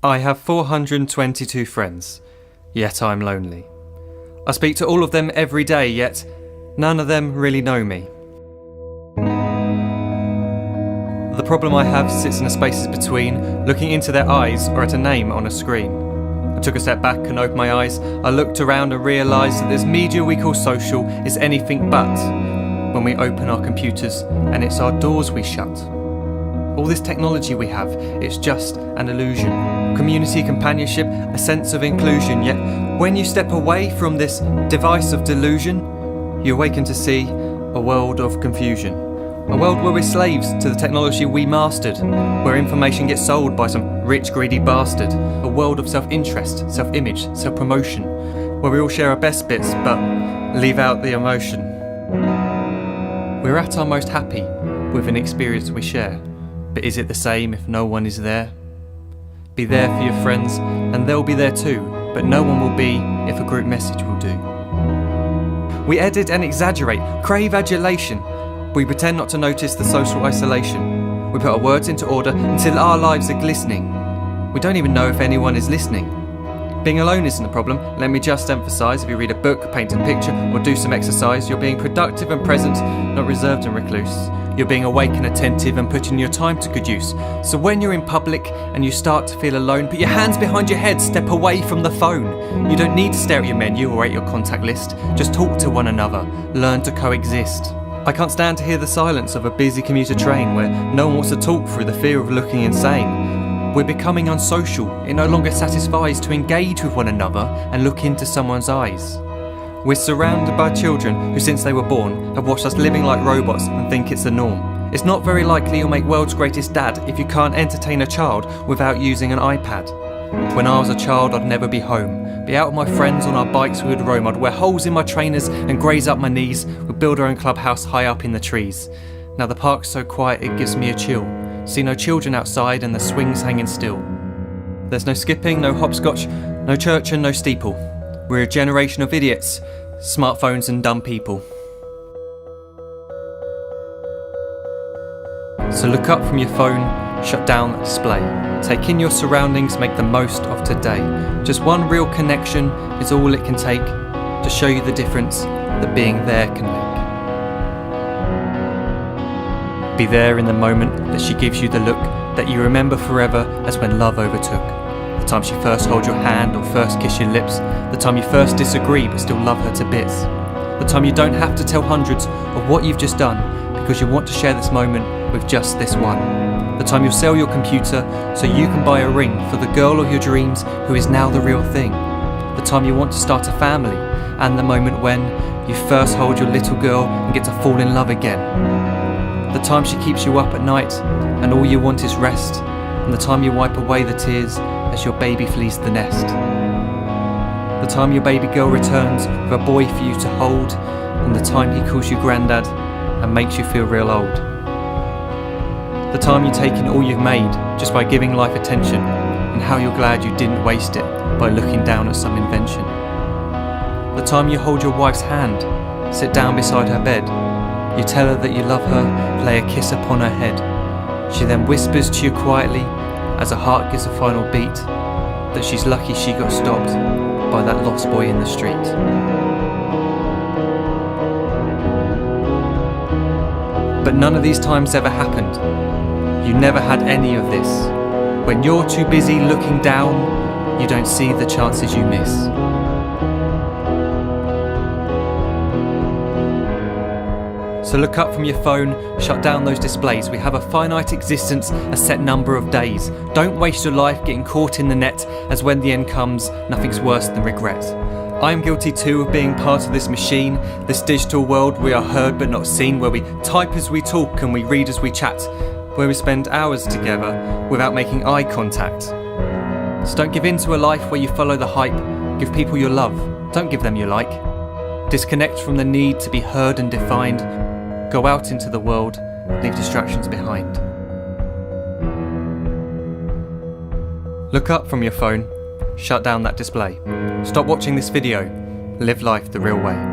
I have 422 friends, yet I'm lonely. I speak to all of them every day, yet none of them really know me. The problem I have sits in the spaces between looking into their eyes or at a name on a screen. I took a step back and opened my eyes. I looked around and realised that this media we call social is anything but when we open our computers and it's our doors we shut. All this technology we have, it's just an illusion. Community, companionship, a sense of inclusion. Yet when you step away from this device of delusion, you awaken to see a world of confusion. A world where we're slaves to the technology we mastered, where information gets sold by some rich, greedy bastard. A world of self-interest, self-image, self-promotion, where we all share our best bits but leave out the emotion. We're at our most happy with an experience we share. But is it the same if no one is there? Be there for your friends and they'll be there too, but no one will be if a group message will do. We edit and exaggerate, crave adulation. We pretend not to notice the social isolation. We put our words into order until our lives are glistening. We don't even know if anyone is listening. Being alone isn't a problem, let me just emphasise. If you read a book, paint a picture or do some exercise, you're being productive and present, not reserved and recluse. You're being awake and attentive and putting your time to good use. So when you're in public and you start to feel alone, put your hands behind your head, step away from the phone. You don't need to stare at your menu or at your contact list. Just talk to one another, learn to coexist. I can't stand to hear the silence of a busy commuter train where no one wants to talk through the fear of looking insane. We're becoming unsocial. It no longer satisfies to engage with one another and look into someone's eyes. We're surrounded by children who since they were born have watched us living like robots and think it's the norm. It's not very likely you'll make world's greatest dad if you can't entertain a child without using an iPad. When I was a child I'd never be home. Be out with my friends on our bikes we would roam. I'd wear holes in my trainers and graze up my knees. We'd build our own clubhouse high up in the trees. Now the park's so quiet it gives me a chill. See no children outside and the swings hanging still. There's no skipping, no hopscotch, no church and no steeple. We're a generation of idiots, smartphones and dumb people. So look up from your phone, shut down the display. Take in your surroundings, make the most of today. Just one real connection is all it can take to show you the difference that being there can make. Be there in the moment that she gives you the look that you remember forever as when love overtook. The time she first holds your hand or first kiss your lips. The time you first disagree but still love her to bits. The time you don't have to tell hundreds of what you've just done because you want to share this moment with just this one. The time you'll sell your computer so you can buy a ring for the girl of your dreams who is now the real thing. The time you want to start a family and the moment when you first hold your little girl and get to fall in love again. The time she keeps you up at night and all you want is rest. And the time you wipe away the tears as your baby flees the nest. The time your baby girl returns with a boy for you to hold, and the time he calls you granddad and makes you feel real old. The time you take in all you've made just by giving life attention, and how you're glad you didn't waste it by looking down at some invention. The time you hold your wife's hand, sit down beside her bed, you tell her that you love her, lay a kiss upon her head. She then whispers to you quietly as her heart gives a final beat that she's lucky she got stopped by that lost boy in the street. But none of these times ever happened. You never had any of this. When you're too busy looking down, you don't see the chances you miss. So look up from your phone, shut down those displays. We have a finite existence, a set number of days. Don't waste your life getting caught in the net, as when the end comes, nothing's worse than regret. I am guilty too of being part of this machine, this digital world we are heard but not seen, where we type as we talk and we read as we chat, where we spend hours together without making eye contact. So don't give in to a life where you follow the hype. Give people your love, don't give them your like. Disconnect from the need to be heard and defined. Go out into the world, leave distractions behind. Look up from your phone, shut down that display. Stop watching this video, live life the real way.